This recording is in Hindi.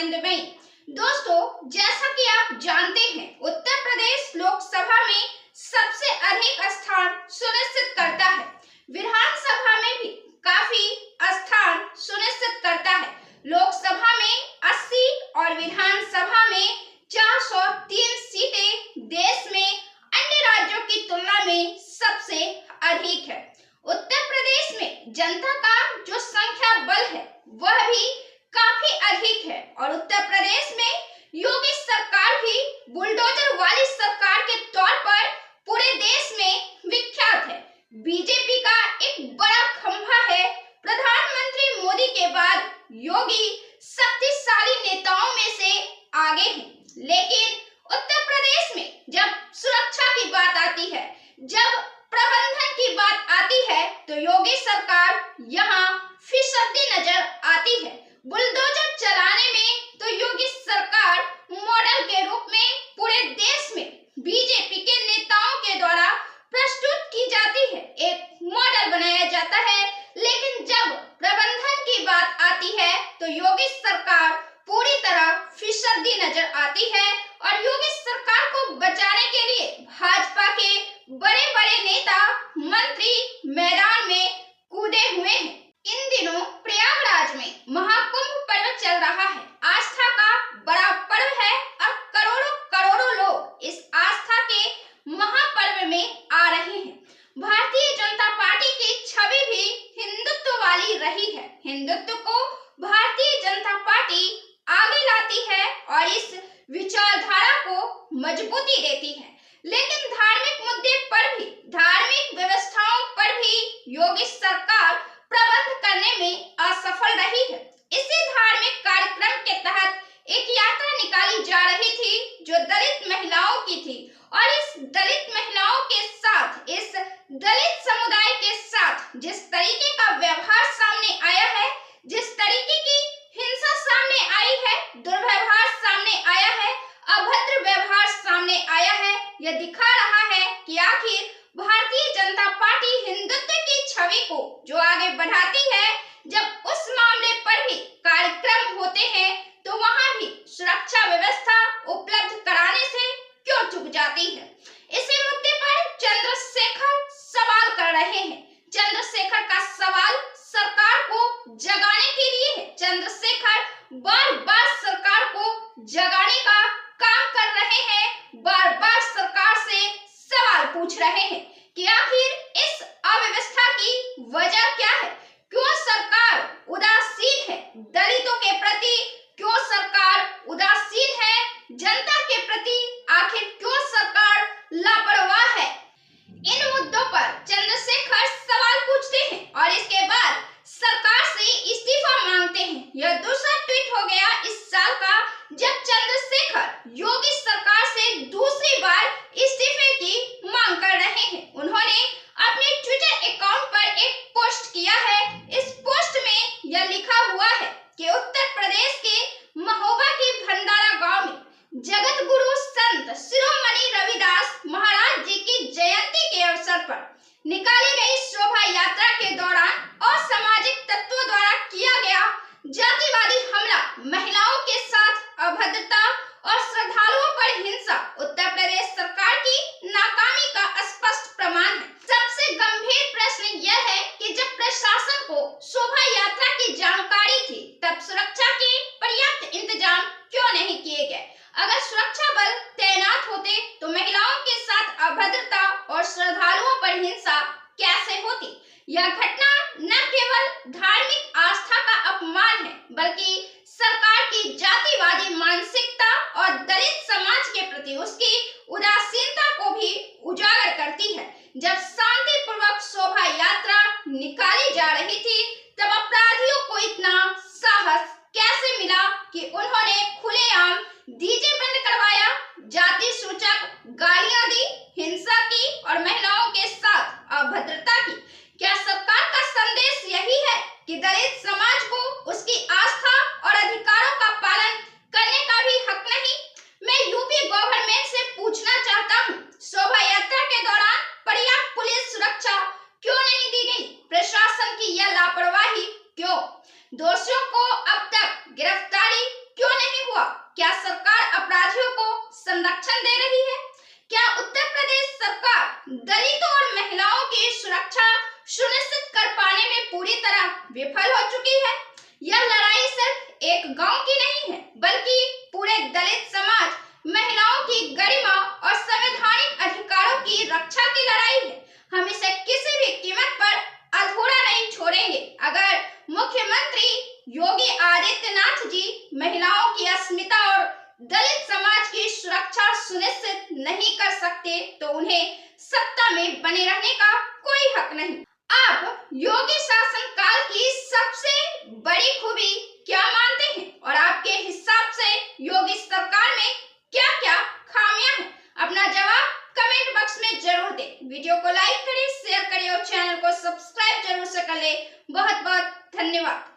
आनंदमयी। दोस्तों, जैसा कि आप जानते हैं, उत्तर प्रदेश लोकसभा में सबसे अधिक स्थान सुनिश्चित करता है। विधानसभा में भी काफी स्थान सुनिश्चित करता है। लोकसभा में 80 और विधानसभा में 403 सीटें देश में अन्य राज्यों की तुलना में सबसे अधिक है। उत्तर प्रदेश में जनता का जो संख्या बल है वह भी काफी अधिक है और उत्तर प्रदेश में योगी सरकार भी बुलडोजर वाली सरकार के तौर पर पूरे देश में विख्यात है। बीजेपी का एक बड़ा खंभा है। प्रधानमंत्री मोदी के बाद योगी शक्तिशाली नेताओं में से आगे हैं। लेकिन उत्तर प्रदेश में जब सुरक्षा की बात आती है, जब प्रबंधन की बात आती है, तो योगी सरकार यहाँ फिसलती नजर आती है। बुलडोजर चलाने में तो योगी सरकार मॉडल के रूप में पूरे देश में बीजेपी के नेताओं के द्वारा प्रस्तुत की जाती है, एक मॉडल बनाया जाता है। लेकिन जब प्रबंधन की बात आती है तो योगी सरकार पूरी तरह फिसलती नजर आती है और योगी सरकार को बचाने के लिए भाजपा के बड़े बड़े नेता मंत्री मैदान में कूदे हुए हैं। इन दिनों प्रयागराज में महाकुंभ पर्व चल रहा है। आस्था का बड़ा पर्व है और करोड़ों करोड़ों लोग इस आस्था के महापर्व में आ रहे हैं। भारतीय जनता पार्टी की छवि भी हिंदुत्व वाली रही है। हिंदुत्व को भारतीय जनता पार्टी आगे लाती है और इस विचारधारा को मजबूती देती है। लेकिन धार्मिक मुद्दे पर भी, धार्मिक व्यवस्थाओं पर भी योगी सरकार प्रबंध करने में असफल रही है। इसी धार्मिक कार्यक्रम के तहत एक यात्रा निकाली जा रही थी जो दलित महिलाओं की थी और इस दलित महिलाओं के साथ, इस दलित समुदाय के साथ जिस तरीके का व्यवहार सामने आया है, जिस तरीके की हिंसा सामने आई है, दुर्व्यवहार सामने आया है, अभद्र व्यवहार सामने आया है, यह दिखा रहा है कि आखिर भारतीय जनता पार्टी हिंदुत्व की छवि को जो आगे बढ़ाती है, जब उस मामले पर भी कार्यक्रम होते हैं तो वहां भी सुरक्षा व्यवस्था उपलब्ध कराने से क्यों चूक जाती है। इसी मुद्दे पर चंद्रशेखर सवाल कर रहे हैं। चंद्रशेखर का सवाल सरकार को जगाने के लिए है। चंद्रशेखर बार बार सरकार को जगाने का काम कर रहे हैं, बार बार सरकार से सवाल पूछ रहे हैं कि आखिर इस अव्यवस्था की वजह क्या है, क्यों सरकार उदासीन है दलितों के प्रति, क्यों सरकार उदासीन है जनता के प्रति, आखिर क्यों सरकार लापरवाह है। इन मुद्दों पर चंद्रशेखर सवाल पूछते हैं और इसके बाद सरकार से इस्तीफा मांगते हैं। यह दूसरा ट्वीट हो गया इस साल का जब चंद्रशेखर योगी सरकार से दूसरी बार इस्तीफे की मांग कर रहे हैं। उन्होंने अपने ट्विटर अकाउंट पर एक पोस्ट किया है। इस पोस्ट में यह लिखा हुआ है कि उत्तर प्रदेश के महोबा के भंडारा गांव में जगत गुरु संत शिरोमणि रविदास महाराज जी की जयंती के अवसर पर निकाली गई शोभा यात्रा के दौरान असामाजिक तत्वों द्वारा किया गया जातिवादी हमला, महिलाओं के साथ अभद्रता और श्रद्धालुओं पर हिंसा उत्तर प्रदेश सरकार की नाकामी का स्पष्ट प्रमाण है। सबसे गंभीर प्रश्न यह है कि जब प्रशासन को शोभा यात्रा की जानकारी थी तब सुरक्षा के पर्याप्त इंतजाम क्यों नहीं किए गए। अगर सुरक्षा बल तैनात होते तो महिलाओं के साथ अभद्रता और श्रद्धालुओं पर हिंसा कैसे होती। यह घटना न केवल धार्मिक आस्था का अपमान है बल्कि सरकार की जातिवादी मानसिकता और दलित समाज के प्रति उसकी उदासीनता को भी उजागर करती है। जब शांतिपूर्वक शोभा यात्रा निकाली जा रही थी तब अपराधियों को इतना साहस कैसे मिला कि उन्होंने खुलेआम डीजे बंद करवाया, जाति सूचक गालियां दी, हिंसा की और महिलाओं के साथ अभद्रता की। क्या सरकार का संदेश यही है कि दलित समाज को उसकी आस्था और अधिकारों का पालन करने का भी हक नहीं। मैं यूपी गवर्नमेंट से पूछना चाहता हूँ, शोभा यात्रा के दौरान पर्याप्त पुलिस सुरक्षा क्यों नहीं दी गई? प्रशासन की यह लापरवाही क्यों? दोषियों को अब तक गिरफ्तारी क्यों नहीं क्या सरकार अपराधियों को संरक्षण दे रही है? क्या उत्तर प्रदेश सरकार दलितों और महिलाओं की सुरक्षा सुनिश्चित कर पाने में पूरी तरह विफल हो चुकी है? यह लड़ाई सिर्फ एक गांव की नहीं है, बल्कि पूरे दलित समाज, महिलाओं की गरिमा और संवैधानिक अधिकारों की रक्षा की लड़ाई है। हम इसे किसी भी कीमत पर अधूरा नहीं छोड़ेंगे। अगर मुख्यमंत्री योगी आदित्यनाथ जी महिलाओं की अस्मिता और दलित समाज की सुरक्षा सुनिश्चित नहीं कर सकते, तो उन्हें सत्ता में बने रहने का कोई हक नहीं। आप योगी शासनकाल की सबसे बड़ी खूबी क्या मानते हैं और आपके हिसाब से योगी सरकार में क्या-क्या खामियां हैं? अपना जवाब कमेंट बॉक्स में जरूर दें। वीडियो को लाइक करें, शेयर करें और चैनल को सब्सक्राइब जरूर से कर लें। बहुत बहुत धन्यवाद।